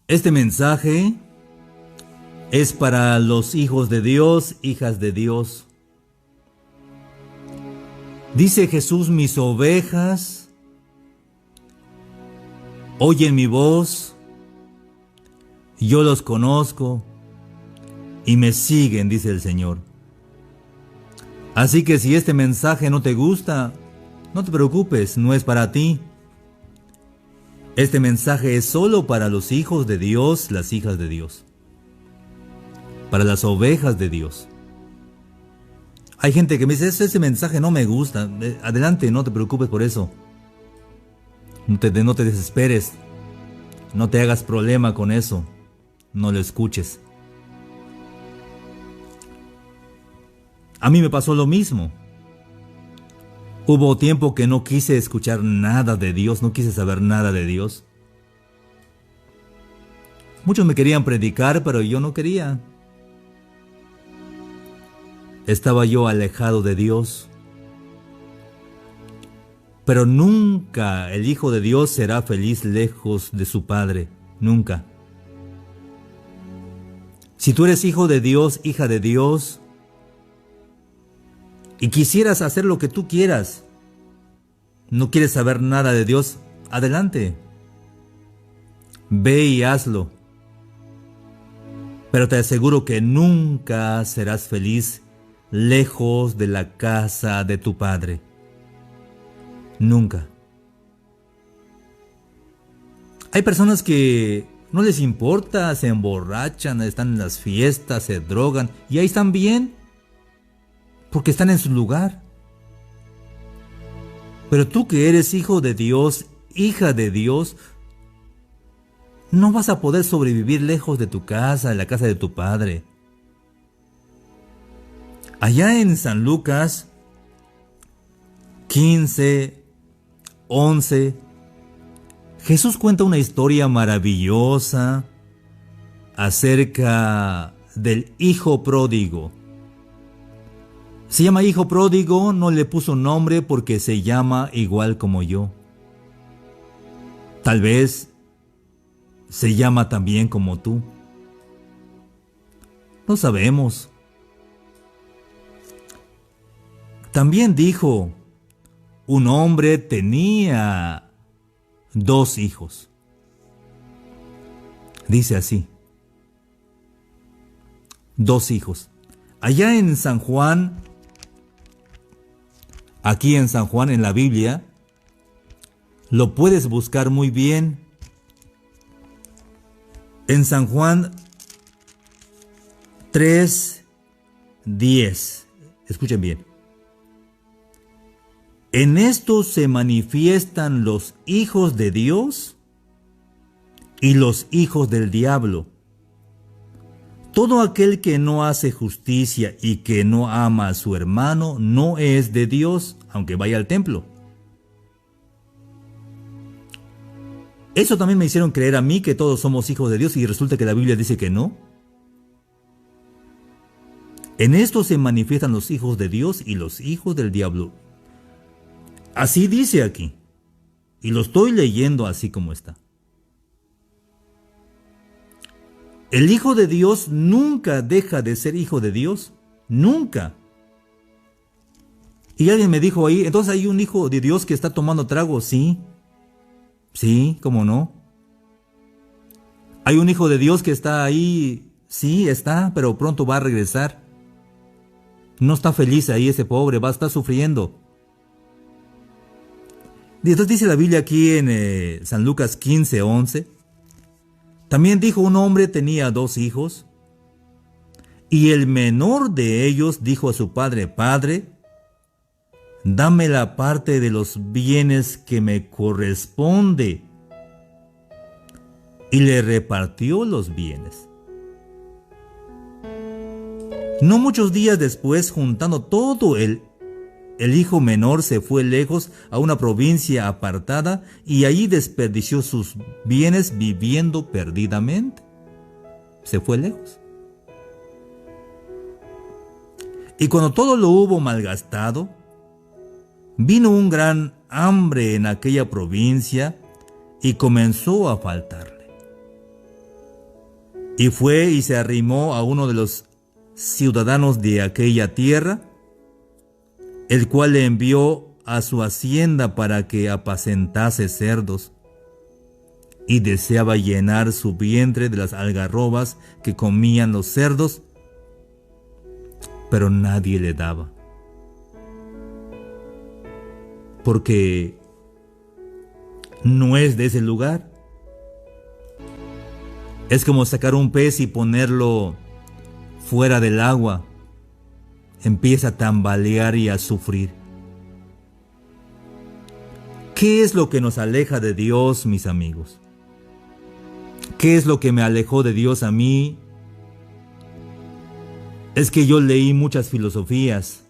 Este mensaje es para los hijos de Dios, hijas de Dios. Dice Jesús: mis ovejas oyen mi voz, yo los conozco y me siguen, dice el Señor. Así que si este mensaje no te gusta, no te preocupes, no es para ti. Este mensaje es solo para los hijos de Dios, las hijas de Dios, para las ovejas de Dios. Hay gente que me dice: ese mensaje no me gusta. Adelante, no te preocupes por eso. No te desesperes. No te hagas problema con eso. No lo escuches. A mí me pasó lo mismo. Hubo tiempo que no quise escuchar nada de Dios, no quise saber nada de Dios. Muchos me querían predicar, pero yo no quería. Estaba yo alejado de Dios. Pero nunca el Hijo de Dios será feliz lejos de su Padre. Nunca. Si tú eres hijo de Dios, hija de Dios, y quisieras hacer lo que tú quieras, no quieres saber nada de Dios, adelante. Ve y hazlo. Pero te aseguro que nunca serás feliz lejos de la casa de tu Padre. Nunca. Hay personas que no les importa, se emborrachan, están en las fiestas, se drogan y ahí están bien, porque están en su lugar. Pero tú que eres hijo de Dios, hija de Dios, no vas a poder sobrevivir lejos de tu casa, de la casa de tu Padre. Allá en San Lucas 15:11, Jesús cuenta una historia maravillosa acerca del hijo pródigo. Se llama hijo pródigo, no le puso nombre porque se llama igual como yo. Tal vez se llama también como tú. No sabemos. También dijo: un hombre tenía 2 hijos. Dice así: 2 hijos. Allá en San Juan, aquí en San Juan, en la Biblia, lo puedes buscar muy bien. En San Juan 3:10. Escuchen bien. En esto se manifiestan los hijos de Dios y los hijos del diablo. Todo aquel que no hace justicia y que no ama a su hermano no es de Dios, aunque vaya al templo. Eso también me hicieron creer a mí que todos somos hijos de Dios y resulta que la Biblia dice que no. En esto se manifiestan los hijos de Dios y los hijos del diablo. Así dice aquí, y lo estoy leyendo así como está. El hijo de Dios nunca deja de ser hijo de Dios, nunca. Y alguien me dijo ahí: entonces hay un hijo de Dios que está tomando trago. Sí, sí, ¿cómo no? Hay un hijo de Dios que está ahí. Sí, está, pero pronto va a regresar. No está feliz ahí ese pobre, va a estar sufriendo. Y entonces dice la Biblia aquí en San Lucas 15:11. También dijo: un hombre tenía 2 hijos, y el menor de ellos dijo a su padre: Padre, dame la parte de los bienes que me corresponde. Y le repartió los bienes. No muchos días después, juntando todo el hijo menor se fue lejos a una provincia apartada y allí desperdició sus bienes viviendo perdidamente. Se fue lejos. Y cuando todo lo hubo malgastado, vino un gran hambre en aquella provincia y comenzó a faltarle. Y fue y se arrimó a uno de los ciudadanos de aquella tierra, el cual le envió a su hacienda para que apacentase cerdos, y deseaba llenar su vientre de las algarrobas que comían los cerdos, pero nadie le daba, porque no es de ese lugar. Es como sacar un pez y ponerlo fuera del agua. Empieza a tambalear y a sufrir. ¿Qué es lo que nos aleja de Dios, mis amigos? ¿Qué es lo que me alejó de Dios a mí? Es que yo leí muchas filosofías.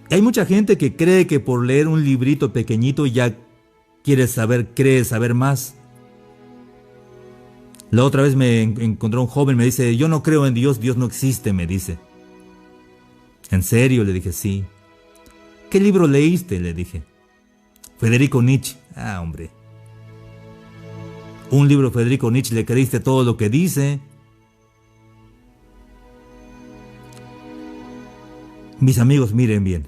Hay mucha gente que cree que por leer un librito pequeñito ya cree saber más. La otra vez me encontró un joven, me dice, yo no creo en Dios, Dios no existe, me dice. ¿En serio? Le dije, sí. ¿Qué libro leíste? Le dije. Federico Nietzsche. Ah, hombre. Un libro de Federico Nietzsche, ¿le creíste todo lo que dice? Mis amigos, miren bien.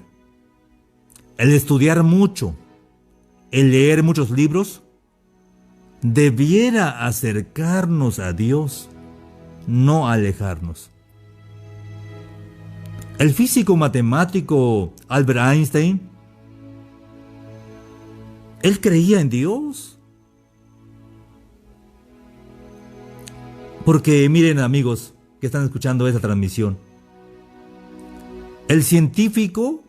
El estudiar mucho, el leer muchos libros, debiera acercarnos a Dios, no alejarnos. El físico matemático Albert Einstein, él creía en Dios. Porque miren, amigos que están escuchando esta transmisión, el científico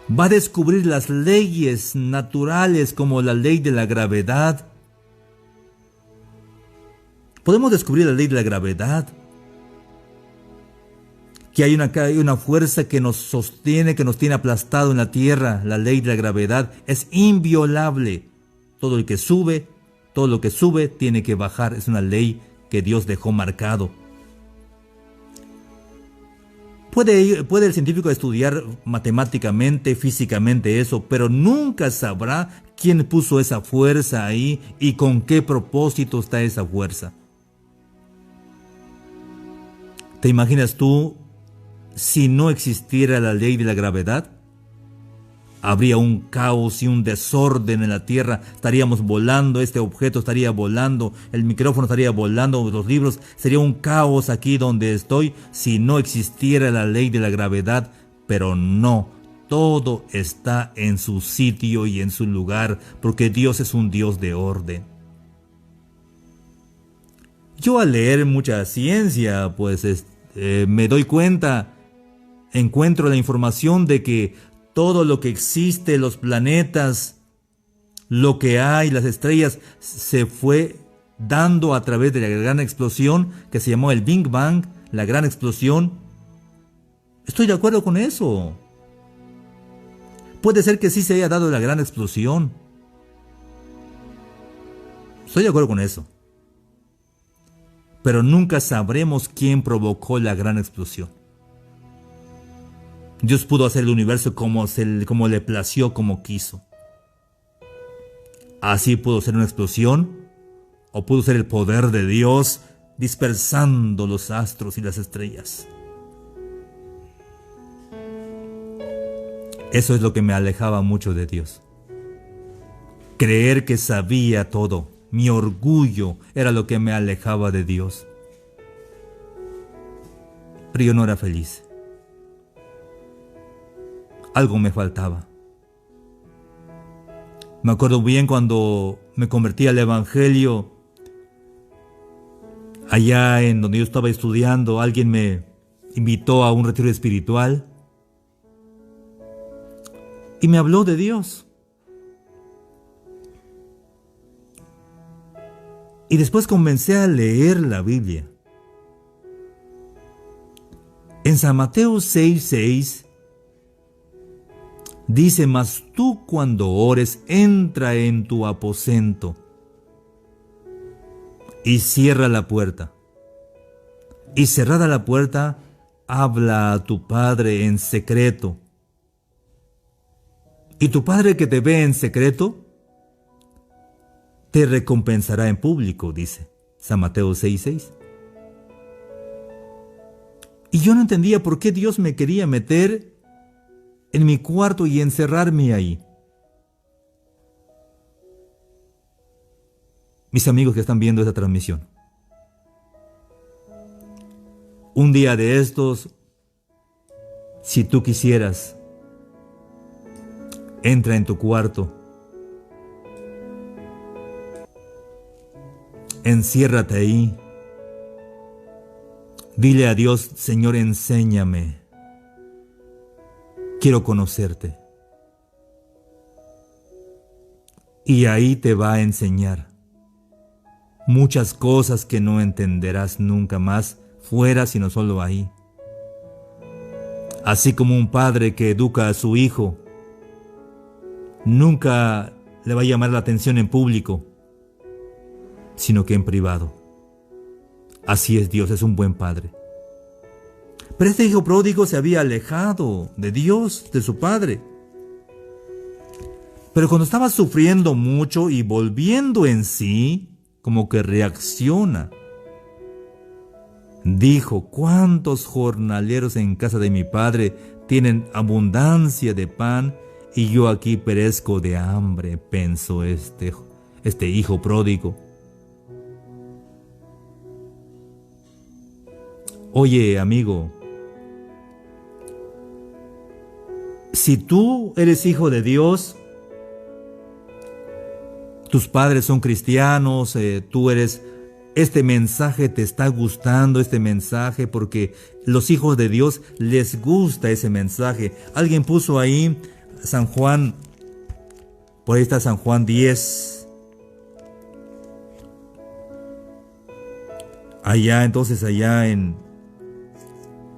va a descubrir las leyes naturales como la ley de la gravedad. Podemos descubrir la ley de la gravedad, que hay una fuerza que nos sostiene, que nos tiene aplastado en la tierra. La ley de la gravedad es inviolable. Todo lo que sube tiene que bajar. Es una ley que Dios dejó marcado. Puede el científico estudiar matemáticamente, físicamente eso, pero nunca sabrá quién puso esa fuerza ahí y con qué propósito está esa fuerza. ¿Te imaginas tú si no existiera la ley de la gravedad? Habría un caos y un desorden en la tierra. Estaríamos volando, este objeto estaría volando, el micrófono estaría volando, los libros. Sería un caos aquí donde estoy si no existiera la ley de la gravedad. Pero no, todo está en su sitio y en su lugar, porque Dios es un Dios de orden. Yo al leer mucha ciencia, pues me doy cuenta, encuentro la información de que todo lo que existe, los planetas, lo que hay, las estrellas, se fue dando a través de la gran explosión que se llamó el Big Bang, la gran explosión. Estoy de acuerdo con eso. Puede ser que sí se haya dado la gran explosión. Estoy de acuerdo con eso. Pero nunca sabremos quién provocó la gran explosión. Dios pudo hacer el universo como le plació, como quiso. Así pudo ser una explosión, o pudo ser el poder de Dios dispersando los astros y las estrellas. Eso es lo que me alejaba mucho de Dios. Creer que sabía todo, mi orgullo era lo que me alejaba de Dios. Pero yo no era feliz. Algo me faltaba. Me acuerdo bien cuando me convertí al Evangelio. Allá en donde yo estaba estudiando, alguien me invitó a un retiro espiritual y me habló de Dios. Y después comencé a leer la Biblia. En San Mateo 6:6 dice: mas tú cuando ores, entra en tu aposento y cierra la puerta. Y cerrada la puerta, habla a tu Padre en secreto. Y tu Padre que te ve en secreto, te recompensará en público, dice San Mateo 6:6. Y yo no entendía por qué Dios me quería meter en mi cuarto y encerrarme ahí. Mis amigos que están viendo esta transmisión, un día de estos, si tú quisieras, entra en tu cuarto, enciérrate ahí, dile a Dios: Señor, enséñame, quiero conocerte. Y ahí te va a enseñar muchas cosas que no entenderás nunca más fuera, sino solo ahí. Así como un padre que educa a su hijo, nunca le va a llamar la atención en público, sino que en privado. Así es Dios, es un buen padre. Pero este hijo pródigo se había alejado de Dios, de su padre. Pero cuando estaba sufriendo mucho y volviendo en sí, como que reacciona. Dijo: ¿cuántos jornaleros en casa de mi padre tienen abundancia de pan y yo aquí perezco de hambre? Pensó este hijo pródigo. Oye, amigo, si tú eres hijo de Dios, tus padres son cristianos, este mensaje te está gustando, este mensaje, porque los hijos de Dios les gusta ese mensaje. Alguien puso ahí San Juan, por ahí está San Juan 10. Allá en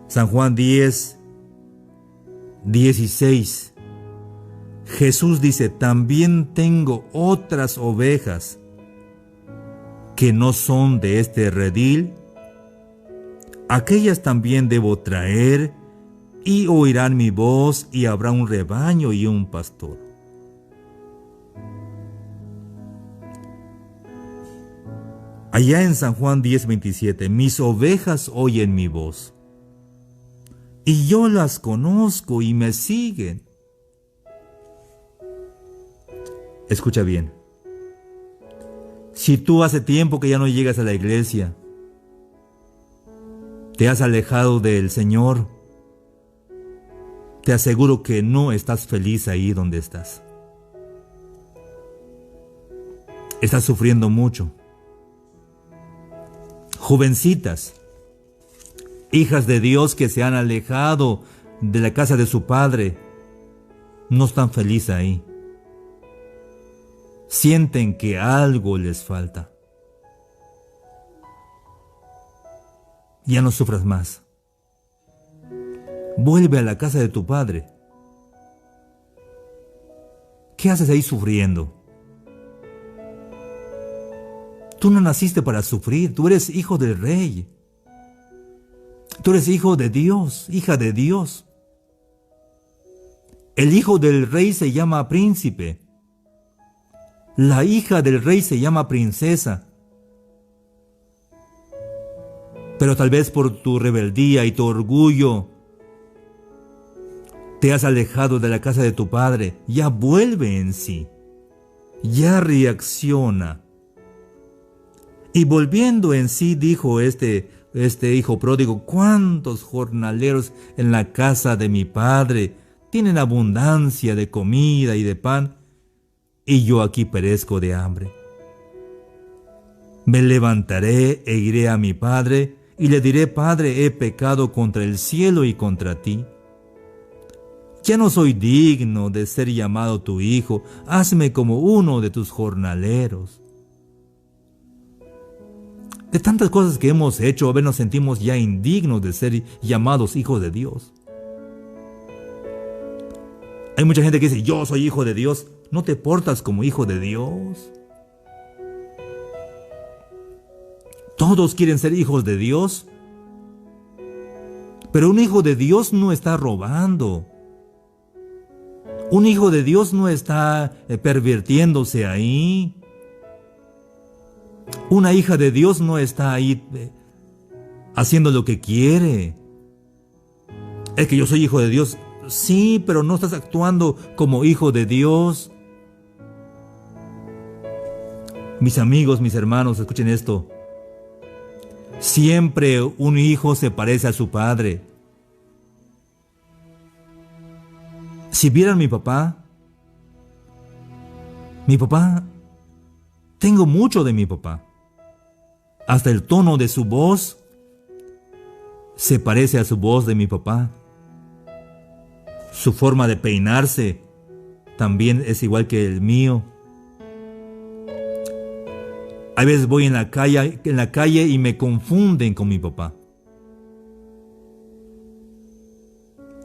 San Juan 10, 16. Jesús dice: también tengo otras ovejas que no son de este redil, aquellas también debo traer, y oirán mi voz, y habrá un rebaño y un pastor. Allá en San Juan 10:27, mis ovejas oyen mi voz, y yo las conozco y me siguen. Escucha bien. Si tú hace tiempo que ya no llegas a la iglesia, te has alejado del Señor, te aseguro que no estás feliz ahí donde estás. Estás sufriendo mucho. Jovencitas, hijas de Dios que se han alejado de la casa de su padre, no están felices ahí. Sienten que algo les falta. Ya no sufras más. Vuelve a la casa de tu padre. ¿Qué haces ahí sufriendo? Tú no naciste para sufrir, tú eres hijo del Rey. Tú eres hijo de Dios, hija de Dios. El hijo del Rey se llama príncipe. La hija del Rey se llama princesa. Pero tal vez por tu rebeldía y tu orgullo te has alejado de la casa de tu padre. Ya vuelve en sí. Ya reacciona. Y volviendo en sí, dijo este hijo pródigo: ¿cuántos jornaleros en la casa de mi padre tienen abundancia de comida y de pan, y yo aquí perezco de hambre? Me levantaré e iré a mi padre, y le diré: Padre, he pecado contra el cielo y contra ti. Ya no soy digno de ser llamado tu hijo, hazme como uno de tus jornaleros. De tantas cosas que hemos hecho, a veces nos sentimos ya indignos de ser llamados hijos de Dios. Hay mucha gente que dice: yo soy hijo de Dios. No te portas como hijo de Dios. Todos quieren ser hijos de Dios, pero un hijo de Dios no está robando. Un hijo de Dios no está pervirtiéndose ahí. Una hija de Dios no está ahí haciendo lo que quiere. Es que yo soy hijo de Dios. Sí, pero no estás actuando como hijo de Dios. Mis amigos, mis hermanos, escuchen esto. Siempre un hijo se parece a su padre. Si vieran mi papá, tengo mucho de mi papá. Hasta el tono de su voz se parece a su voz de mi papá. Su forma de peinarse también es igual que el mío. A veces voy en la calle y me confunden con mi papá.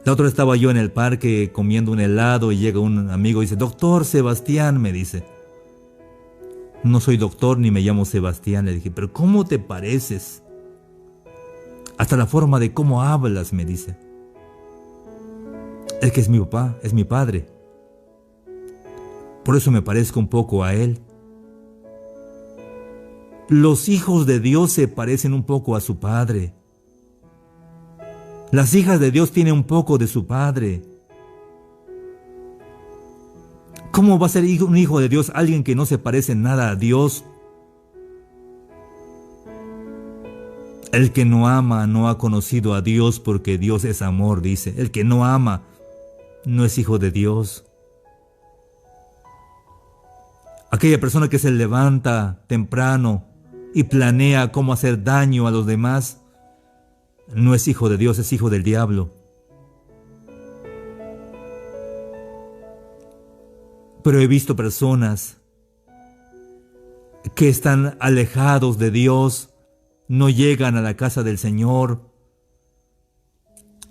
La otra vez estaba yo en el parque comiendo un helado y llega un amigo y dice: Doctor Sebastián, me dice. No soy doctor ni me llamo Sebastián. Le dije: pero ¿cómo te pareces? Hasta la forma de cómo hablas, me dice. Es que es mi papá, es mi padre. Por eso me parezco un poco a él. Los hijos de Dios se parecen un poco a su padre. Las hijas de Dios tienen un poco de su padre. ¿Cómo va a ser un hijo de Dios alguien que no se parece en nada a Dios? El que no ama no ha conocido a Dios, porque Dios es amor, dice. El que no ama no es hijo de Dios. Aquella persona que se levanta temprano y planea cómo hacer daño a los demás, no es hijo de Dios, es hijo del diablo. Pero he visto personas que están alejados de Dios, no llegan a la casa del Señor.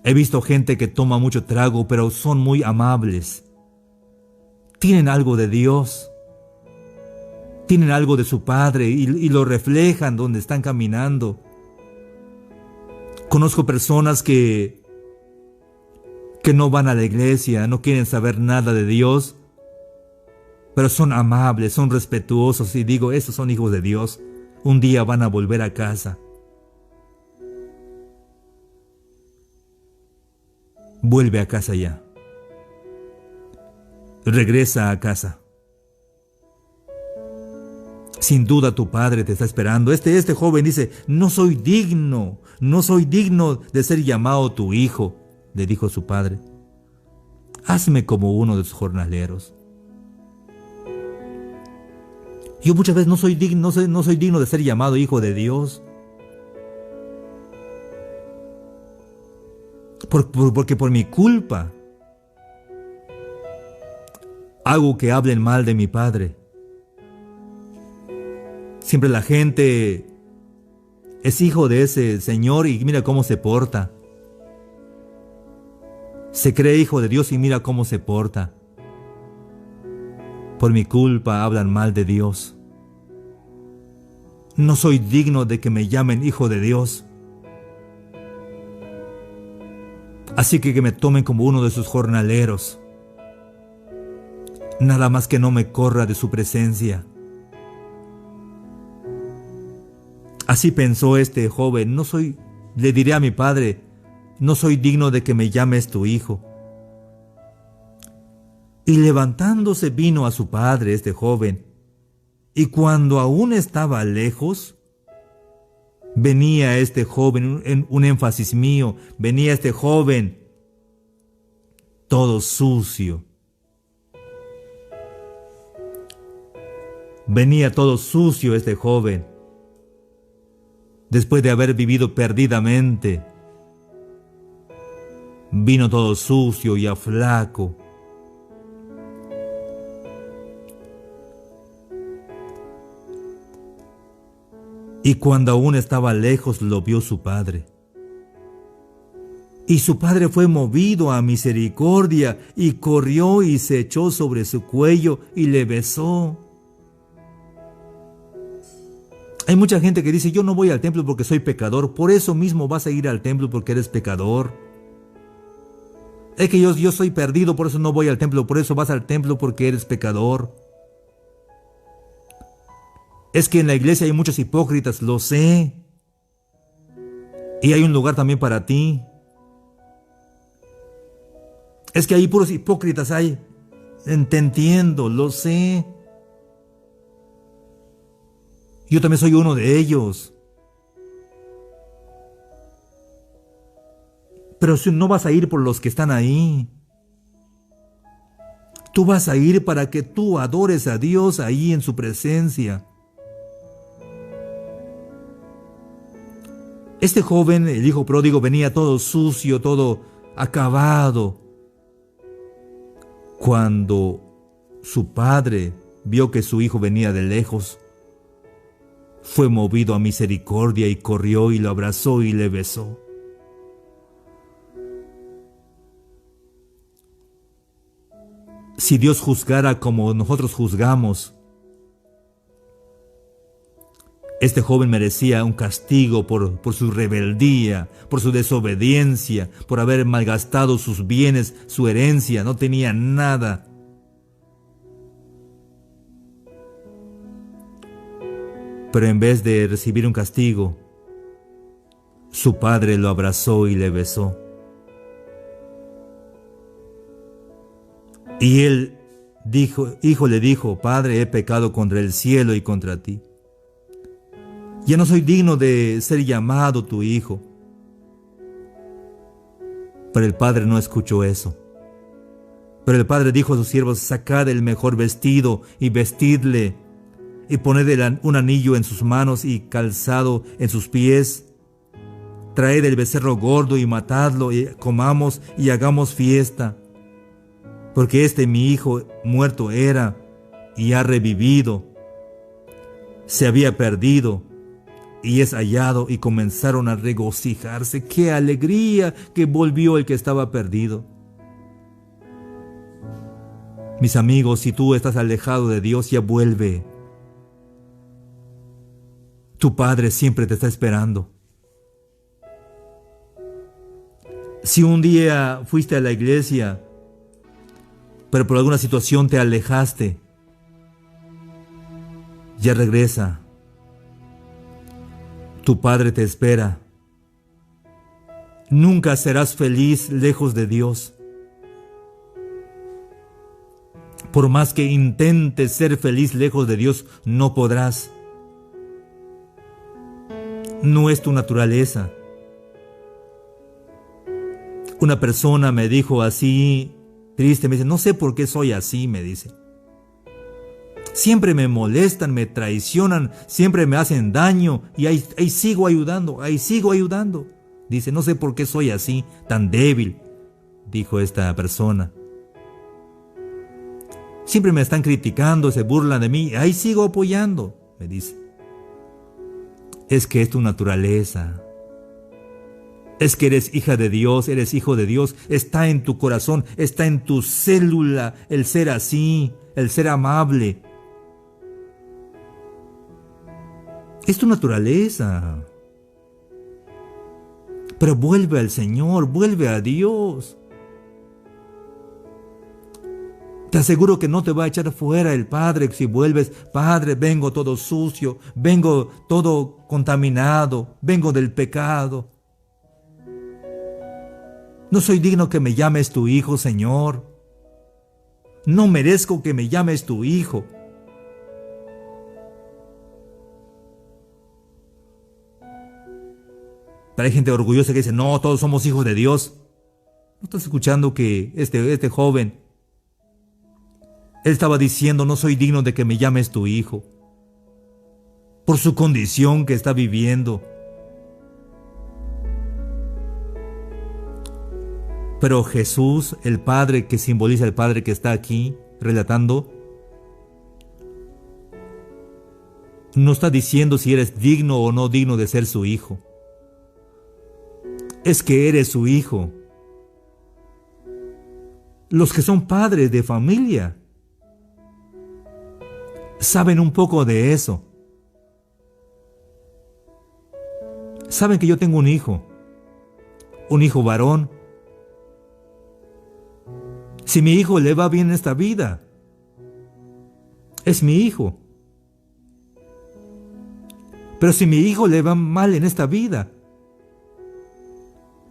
He visto gente que toma mucho trago, pero son muy amables. Tienen algo de Dios. Tienen algo de su Padre y lo reflejan donde están caminando. Conozco personas que no van a la iglesia, no quieren saber nada de Dios, pero son amables, son respetuosos, y digo, estos son hijos de Dios. Un día van a volver a casa. Vuelve a casa ya. Regresa a casa. Sin duda tu padre te está esperando. Este joven dice: no soy digno de ser llamado tu hijo, le dijo su padre. Hazme como uno de tus jornaleros. Yo muchas veces no soy digno de ser llamado hijo de Dios. Porque por mi culpa hago que hablen mal de mi padre. Siempre la gente es hijo de ese señor y mira cómo se porta. Se cree hijo de Dios y mira cómo se porta. Por mi culpa hablan mal de Dios. No soy digno de que me llamen hijo de Dios. Así que me tomen como uno de sus jornaleros. Nada más que no me corra de su presencia. Así pensó este joven: le diré a mi padre, no soy digno de que me llames tu hijo. Y levantándose vino a su padre este joven, y cuando aún estaba lejos, venía este joven, en un énfasis mío, venía este joven todo sucio. Venía todo sucio este joven. Después de haber vivido perdidamente, vino todo sucio y flaco. Y cuando aún estaba lejos, lo vio su padre. Y su padre fue movido a misericordia y corrió y se echó sobre su cuello y le besó. Hay mucha gente que dice: yo no voy al templo porque soy pecador. Por eso mismo vas a ir al templo, porque eres pecador. Es que yo soy perdido, por eso no voy al templo. Por eso vas al templo, porque eres pecador. Es que en la iglesia hay muchos hipócritas, lo sé. Y hay un lugar también para ti. Es que hay puros hipócritas, hay. Te entiendo, lo sé. Yo también soy uno de ellos. Pero si no vas a ir por los que están ahí. Tú vas a ir para que tú adores a Dios ahí en su presencia. Este joven, el hijo pródigo, venía todo sucio, todo acabado. Cuando su padre vio que su hijo venía de lejos, fue movido a misericordia y corrió y lo abrazó y le besó. Si Dios juzgara como nosotros juzgamos, este joven merecía un castigo por su rebeldía, por su desobediencia, por haber malgastado sus bienes, su herencia, no tenía nada. Pero en vez de recibir un castigo, su padre lo abrazó y le besó. Y él hijo le dijo, Padre, he pecado contra el cielo y contra ti. Ya no soy digno de ser llamado tu hijo. Pero el padre no escuchó eso. Pero el padre dijo a sus siervos, sacad el mejor vestido y vestidle, y poned un anillo en sus manos y calzado en sus pies. Traed el becerro gordo y matadlo, y comamos y hagamos fiesta. Porque mi hijo muerto era y ha revivido. Se había perdido y es hallado, y comenzaron a regocijarse. ¡Qué alegría que volvió el que estaba perdido! Mis amigos, si tú estás alejado de Dios, ya vuelve. Tu Padre siempre te está esperando. Si un día fuiste a la iglesia, pero por alguna situación te alejaste, ya regresa. Tu Padre te espera. Nunca serás feliz lejos de Dios. Por más que intentes ser feliz lejos de Dios, no podrás. No es tu naturaleza. Una persona me dijo así, triste, me dice, no sé por qué soy así, me dice. Siempre me molestan, me traicionan, siempre me hacen daño y ahí sigo ayudando, ahí sigo ayudando. Dice, no sé por qué soy así, tan débil, dijo esta persona. Siempre me están criticando, se burlan de mí, ahí sigo apoyando, me dice. Es que es tu naturaleza. Es que eres hija de Dios, eres hijo de Dios, está en tu corazón, está en tu célula el ser así, el ser amable. Es tu naturaleza. Pero vuelve al Señor, vuelve a Dios. Te aseguro que no te va a echar fuera el Padre si vuelves. Padre, vengo todo sucio, vengo todo contaminado, vengo del pecado. No soy digno que me llames tu hijo, Señor. No merezco que me llames tu hijo. Pero hay gente orgullosa que dice, no, todos somos hijos de Dios. ¿No estás escuchando que este joven, él estaba diciendo, no soy digno de que me llames tu hijo? Por su condición que está viviendo. Pero Jesús, el Padre que simboliza el Padre que está aquí relatando, no está diciendo si eres digno o no digno de ser su hijo. Es que eres su hijo. Los que son padres de familia saben un poco de eso. Saben que yo tengo un hijo varón. Si mi hijo le va bien en esta vida, es mi hijo. Pero si mi hijo le va mal en esta vida,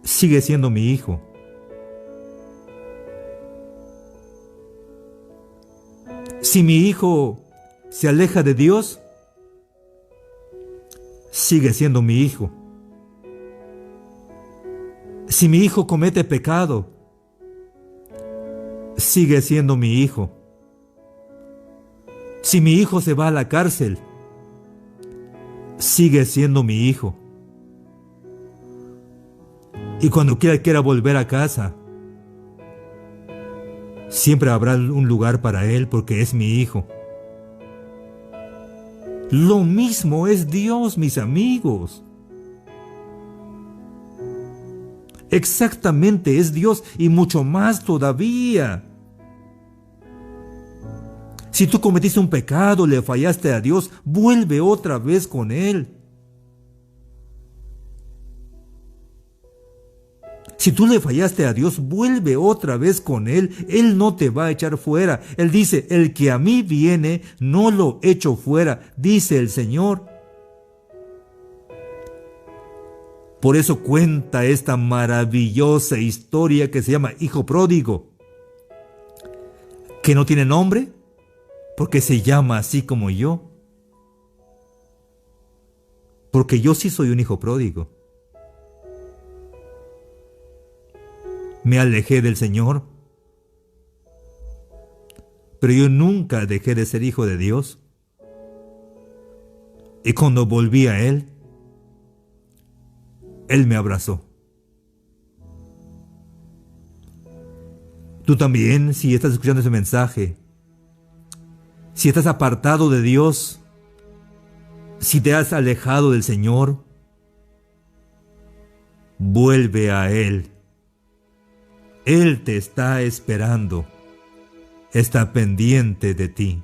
sigue siendo mi hijo. Si mi hijo se aleja de Dios, sigue siendo mi hijo. Si mi hijo comete pecado, sigue siendo mi hijo. Si mi hijo se va a la cárcel, sigue siendo mi hijo. Y cuando quiera volver a casa, siempre habrá un lugar para él porque es mi hijo. Lo mismo es Dios, mis amigos. Exactamente es Dios y mucho más todavía. Si tú cometiste un pecado, le fallaste a Dios, vuelve otra vez con Él. Si tú le fallaste a Dios, vuelve otra vez con Él. Él no te va a echar fuera. Él dice, el que a mí viene, no lo echo fuera, dice el Señor. Por eso cuenta esta maravillosa historia que se llama Hijo Pródigo, que no tiene nombre, porque se llama así como yo. Porque yo sí soy un hijo pródigo. Me alejé del Señor, pero yo nunca dejé de ser hijo de Dios. Y cuando volví a Él, Él me abrazó. Tú también, si estás escuchando ese mensaje, si estás apartado de Dios, si te has alejado del Señor, vuelve a Él. Él te está esperando, está pendiente de ti.